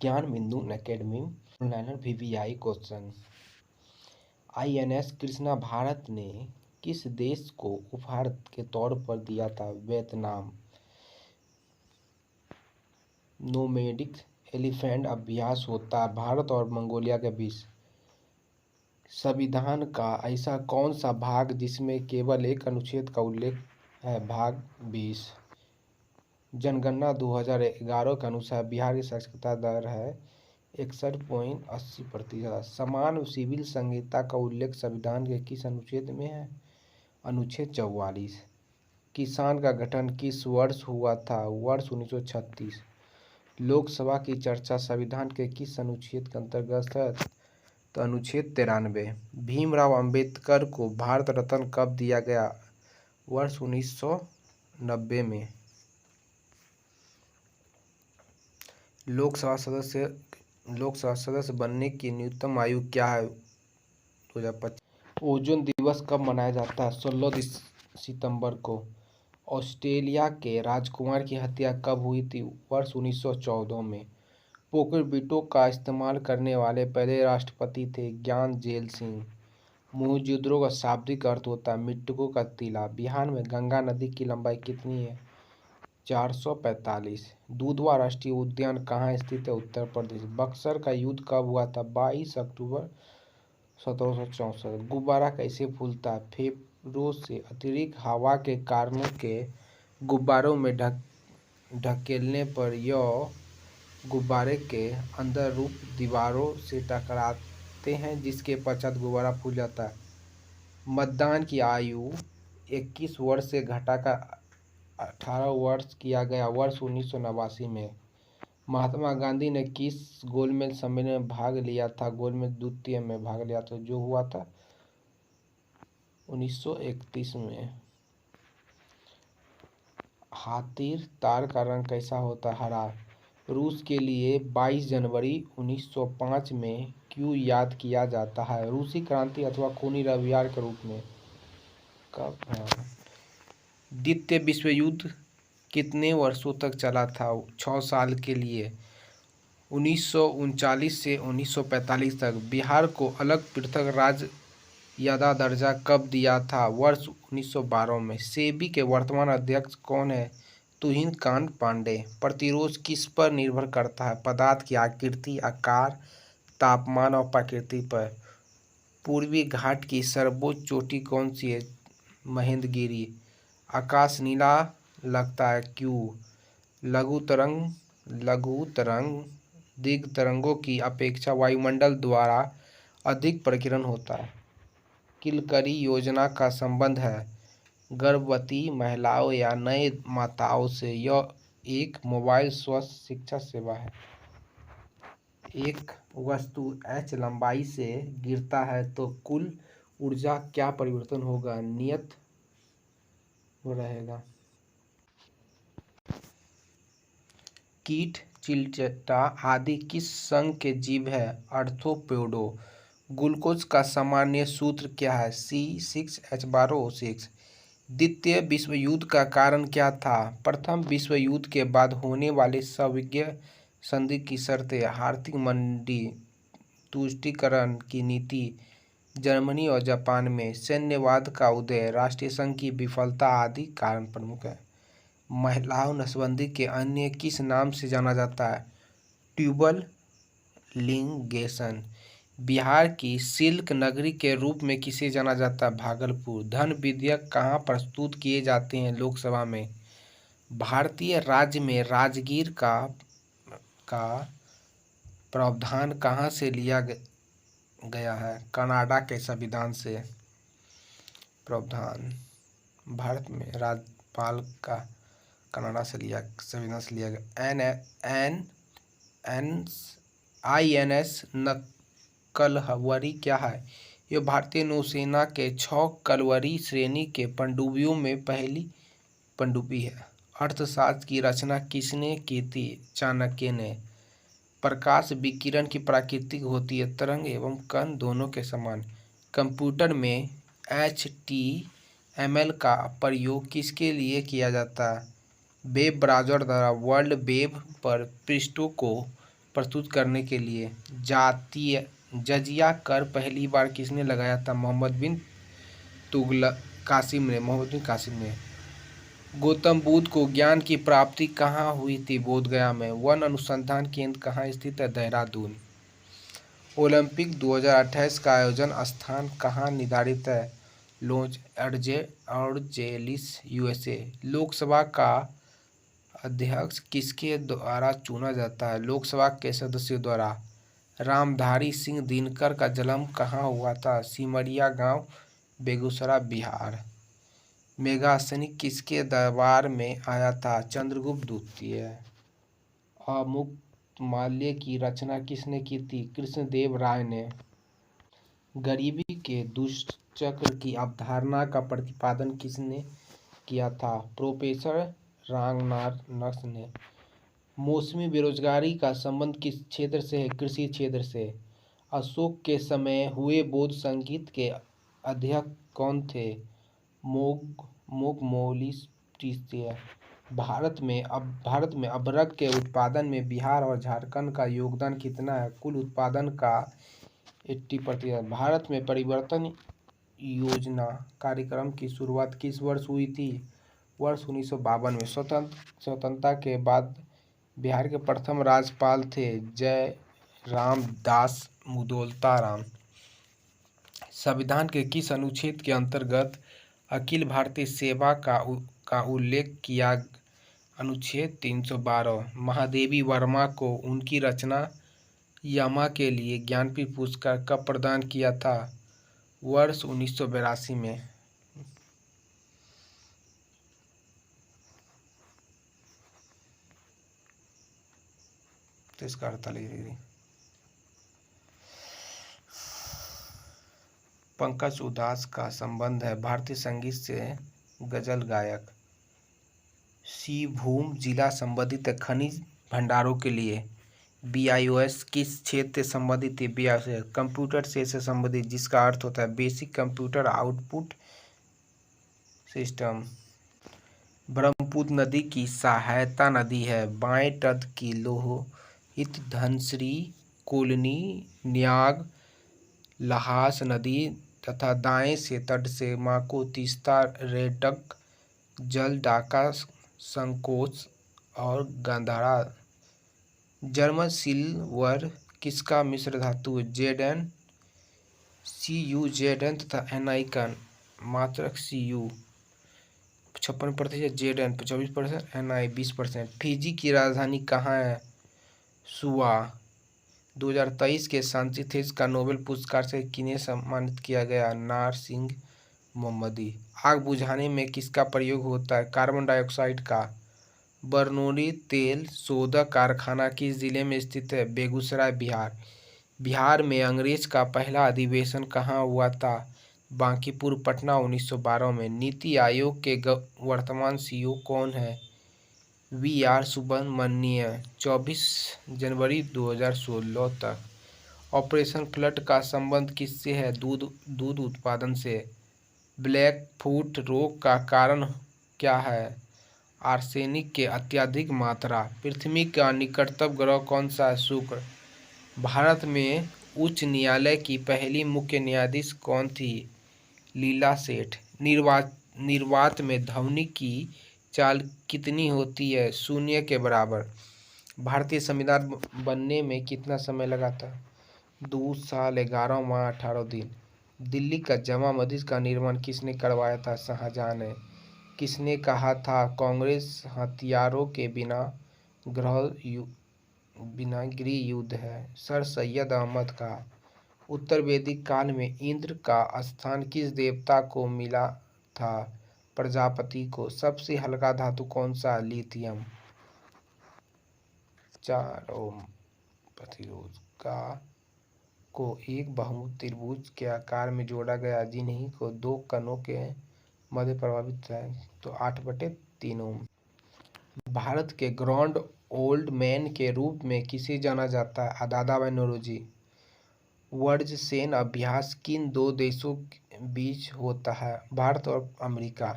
ज्ञान बिंदु academy online VVI question. INS Krishna Bharat ने किस देश को उपहार के तौर पर दिया था? वियतनाम। नोमैडिक एलिफेंट अभ्यास होता है भारत और मंगोलिया के बीच। संविधान का ऐसा कौन सा भाग जिसमें केवल एक अनुच्छेद का उल्लेख है? भाग 20। जनगणना 2011 के अनुसार बिहार की साक्षरता दर है 61.80%। समान सिविल संहिता का उल्लेख संविधान के किस अनुच्छेद में है? अनुच्छेद 44। किसान का गठन किस वर्ष हुआ था? वर्ष 1936। लोकसभा की चर्चा संविधान के किस अनुच्छेद के अंतर्गत है? तो अनुच्छेद 93। भीमराव अंबेडकर को भारत रत्न कब दिया गया? वर्ष 1990 में। लोकसभा सदस्य बनने की न्यूनतम आयु क्या है? 2025। ओजोन दिवस कब मनाया जाता है? 16 सितंबर को। ऑस्ट्रेलिया के राजकुमार की हत्या कब हुई थी? वर्ष 1914 में। पोर्क्यूपिटो का इस्तेमाल करने वाले पहले राष्ट्रपति थे ज्ञान जेल सिंह। मोहनजोदड़ो का शाब्दिक अर्थ होता है मिट्टू का टीला। बिहार में गंगा नदी की लंबाई कितनी है? 445। दुधवा राष्ट्रीय उद्यान कहाँ स्थित है? उत्तर प्रदेश। बक्सर का युद्ध कब हुआ था? 22 अक्टूबर 1764। गुब्बारा कैसे फूलता है? फेफड़ों से अतिरिक्त हवा के कारणों के गुब्बारों में ढकेलने पर यह गुब्बारे के अंदर रूप दीवारों से टकराते हैं जिसके पश्चात गुब्बारा फूल जाता है। मतदान की आयु 21 वर्ष से घटाकर 18 वर्ष किया गया। वर्ष 1989 में। महात्मा गांधी ने किस गोलमेज सम्मेलन में भाग लिया था? गोलमेज द्वितीय में भाग लिया था जो हुआ था 1931 में। हाथीर तार का रंग कैसा होता है? हरा। रूस के लिए 22 जनवरी 1905 में क्यों याद किया जाता है? रूसी क्रांति अथवा खूनी रविवार के रूप में। कब? द्वितीय विश्व युद्ध कितने वर्षों तक चला था? 6 साल के लिए। 1939 से 1945 तक। बिहार को अलग पृथक राज्य यादा दर्जा कब दिया था? वर्ष 1912 में। सेबी के वर्तमान अध्यक्ष कौन है? तुहिन कांत पांडे। प्रतिरोध किस पर निर्भर करता है? पदार्थ की आकृति, आकार, तापमान और प्रकृति पर। पूर्वी घाट की सर्वोच्च चोटी कौन सी है? महेंद्रगिरी। आकाश नीला लगता है क्यों? लघु तरंग दीर्घ तरंगों की अपेक्षा वायुमंडल द्वारा अधिक प्रकीर्णन होता है। किलकरी योजना का संबंध है गर्भवती महिलाओं या नए माताओं से। यह एक मोबाइल स्वास्थ्य शिक्षा सेवा है। एक वस्तु h लंबाई से गिरता है तो कुल ऊर्जा क्या परिवर्तन होगा? नियत रहेगा। कीट, चिलटेटा आदि किस संघ के जीव है? आर्थ्रोपोडा। ग्लूकोज का सामान्य सूत्र क्या है? C6H12O6। द्वितीय विश्व युद्ध का कारण क्या था? प्रथम विश्व युद्ध के बाद होने वाले सविज्ञ संधि की शर्तें, आर्थिक मंदी, तुष्टीकरण की नीति, जर्मनी और जापान में सैन्यवाद का उदय, राष्ट्रीय संघ की विफलता आदि कारण प्रमुख है। महिलाओं नसबंदी के अन्य किस नाम से जाना जाता है? ट्यूबल लिंगेशन। बिहार की सिल्क नगरी के रूप में किसे जाना जाता है? भागलपुर। धन विधेयक कहाँ प्रस्तुत किए जाते हैं? लोकसभा में। भारतीय राज्य में राजगीर का प्रावधान कहाँ से लिया गया है? कनाडा के संविधान से। प्रावधान भारत में राज्यपाल का कनाडा से संविधान से लिया गया। INS नकलवरी क्या है? यह भारतीय नौसेना के 6 कलवरी श्रेणी के पनडुब्बियों में पहली पनडुब्बी है। अर्थशास्त्र की रचना किसने की थी? चाणक्य ने। प्रकाश विकिरण की प्रकृति होती है तरंग एवं कण दोनों के समान। कंप्यूटर में HTML का प्रयोग किसके लिए किया जाता है? वेब ब्राउज़र द्वारा वर्ल्ड वेब पर पृष्ठों को प्रस्तुत करने के लिए। जातीय जजिया कर पहली बार किसने लगाया था? मोहम्मद बिन कासिम ने। गौतम बुद्ध को ज्ञान की प्राप्ति कहाँ हुई थी? बोधगया में। वन अनुसंधान केंद्र कहाँ स्थित है? देहरादून। ओलंपिक 2028 का आयोजन स्थान कहाँ निर्धारित है? Los Angeles, USA. लोकसभा का अध्यक्ष किसके द्वारा चुना जाता है? लोकसभा के सदस्यों द्वारा। रामधारी सिंह दिनकर का जन्म कहाँ हुआ था? सिमरिया गांव, बेगूसराय, बिहार। मेघासनी किसके दरबार में आया था? चंद्रगुप्त द्वितीय। अमुक्तमाल्य की रचना किसने की थी? कृष्णदेव राय ने। गरीबी के दुष्चक्र की अवधारणा का प्रतिपादन किसने किया था? प्रोफेसर रागनारस ने। मौसमी बेरोजगारी का संबंध किस क्षेत्र से है? कृषि क्षेत्र से। अशोक के समय हुए बौद्ध संगीत के अध्यक्ष कौन थे? मोगमोलिस तृतीय। भारत में अबरख के उत्पादन में बिहार और झारखंड का योगदान कितना है? कुल उत्पादन का 80%। भारत में परिवर्तन योजना कार्यक्रम की शुरुआत किस वर्ष हुई थी? वर्ष 1952 में। स्वतंत्रता के बाद बिहार के प्रथम राज्यपाल थे जयराम दास मुदोलताराम। संविधान के किस अनुच्छेद के अंतर्गत अखिल भारतीय सेवा का उल्लेख किया? अनुच्छेद 312। महादेवी वर्मा को उनकी रचना यमा के लिए ज्ञानपीठ पुरस्कार कब प्रदान किया था? वर्ष 1982 में। तो इसका 48 डिग्री। पंकज उधास का संबंध है भारतीय संगीत से गजल गायक। सिंहभूम जिला संबंधित है खनिज भंडारों के लिए। BIOS किस क्षेत्र से संबंधित है? BIOS कंप्यूटर से संबंधित, जिसका अर्थ होता है basic computer output system. Brahmaputra नदी की सहायता नदी है। बाएं तट की लोहित, धनश्री, कोलनी, न्याग, लहास नदी तथा दाएं से तट से माको, तीस्ता, रेडक, जल डाका, संकोच और गंधारा। जर्मन सिल्वर किसका मिश्र धातु है? Zn, Cu Zn तथा Ni का मात्रक Cu। 56% Zn, 24% Ni 20%। फिजी की राजधानी कहाँ है? सुआ। 2023 के शांति थीस का नोबेल पुरस्कार से किन्हें सम्मानित किया गया? नारसिंह मोहम्मदी। आग बुझाने में किसका प्रयोग होता है? कार्बन डाइऑक्साइड का। बरनौली तेल शोधक कारखाना किस जिले में स्थित है? बेगूसराय, बिहार। बिहार में अंग्रेज का पहला अधिवेशन कहाँ हुआ था? बांकीपुर, पटना, 1912 में। नीति आयोग के वर्तमान CEO कौन है? VR सुब्रमण्यन। 24 जनवरी 2016 तक। ऑपरेशन फ्लड का संबंध किससे है? दूध उत्पादन से। ब्लैक फुट रोग का कारण क्या है? आर्सेनिक के अत्यधिक मात्रा। पृथ्वी का निकटतम ग्रह कौन सा है? शुक्र। भारत में उच्च न्यायालय की पहली मुख्य न्यायाधीश कौन थी? लीला सेठ। निर्वात में ध्वनि की चाल कितनी होती है? शून्य के बराबर। भारतीय संविधान बनने में कितना समय लगा था? 2 साल 11 माह 18 दिन। दिल्ली का जामा मस्जिद का निर्माण किसने करवाया था? शाहजहां ने। किसने कहा था कांग्रेस हथियारों के बिना गृह युद्ध है? सर सैयद अहमद का। उत्तर वैदिक काल में इंद्र का स्थान किस देवता को मिला था? प्रजापति को। सबसे हल्का धातु कौन सा? लिथियम। 4 ओम प्रतिरोध का को एक बहुमुखी त्रिभुज के आकार में जोड़ा गया, जिन्हीं को 2 कणों के मध्य प्रभावित है, तो 8/3 ओम। भारत के ग्रैंड ओल्ड मैन के रूप में किसे जाना जाता है? दादाभाई नौरोजी। वज्रसेन अभ्यास किन 2 देशों के बीच होता है? भारत और अमेरिका।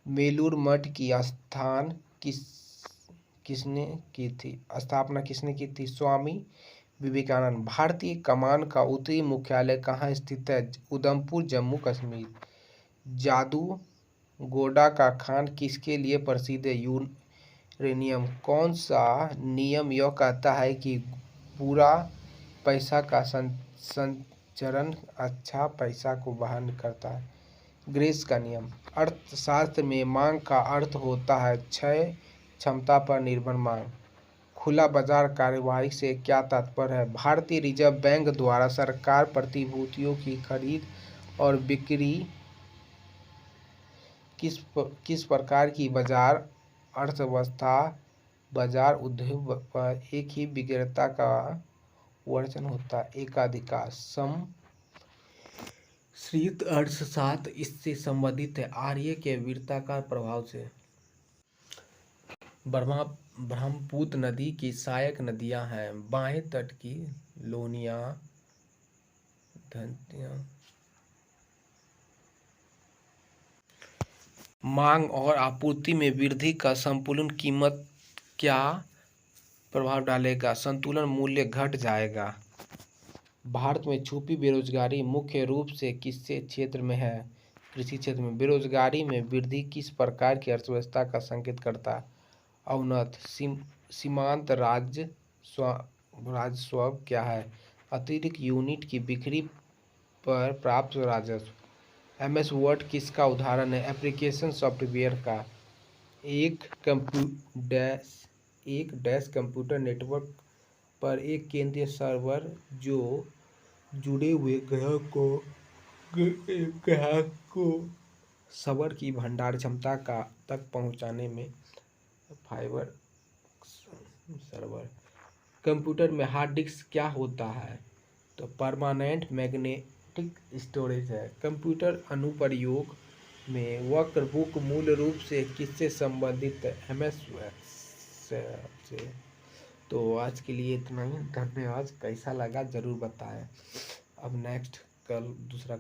बेलूर मठ की स्थान किसने की थी? स्थापना किसने की थी? स्वामी विवेकानंद। भारतीय कमान का उत्तरी मुख्यालय कहाँ स्थित है? उधमपुर, जम्मू कश्मीर। जादू गोडा का खान किसके लिए प्रसिद्ध है? यूरेनियम। कौन सा नियम यह कहता है कि बुरा पैसा का संचरण अच्छा पैसा को वहन करता है? ग्रेस का नियम। अर्थशास्त्र में मांग का अर्थ होता है क्षय क्षमता पर निर्भर मांग। खुला बाजार कार्यवाही से क्या तात्पर्य है? भारतीय रिजर्व बैंक द्वारा सरकार प्रतिभूतियों की खरीद और बिक्री किस प्रकार की बाजार अर्थव्यवस्था बाजार उद्योग पर एक ही विक्रेता का वर्जन होता है? एकाधिकार। श्रीत अर्थशास्त्र इससे संबंधित है। आर्य के वृत्ताकार प्रभाव से। ब्रह्मपुत्र नदी की सहायक नदियां हैं। बाएं तट की लोनिया, धंतिया। मांग और आपूर्ति में वृद्धि का संतुलन कीमत क्या प्रभाव डालेगा? संतुलन मूल्य घट जाएगा। भारत में छुपी बेरोजगारी मुख्य रूप से किससे क्षेत्र में है? कृषि क्षेत्र में। बेरोजगारी में वृद्धि किस प्रकार की अर्थव्यवस्था का संकेत करता है? अवनत। सीमांत राजस्व क्या है? अतिरिक्त यूनिट की बिक्री पर प्राप्त राजस्व। एमएस वर्ड किसका उदाहरण है? एप्लीकेशन सॉफ्टवेयर का। एक डैश कंप्यूटर नेटवर्क पर एक केंद्रीय सर्वर जो जुड़े हुए ग्राहक को सर्वर की भंडार क्षमता तक पहुंचाने में फाइबर सर्वर। कंप्यूटर में हार्ड डिस्क क्या होता है? तो परमानेंट मैग्नेटिक स्टोरेज है। कंप्यूटर अनुप्रयोग में वर्कबुक मूल रूप से किससे संबंधित है? एमएस से। तो आज के लिए इतना ही। धन्यवाद। कैसा लगा ज़रूर बताएं। अब नेक्स्ट कल दूसरा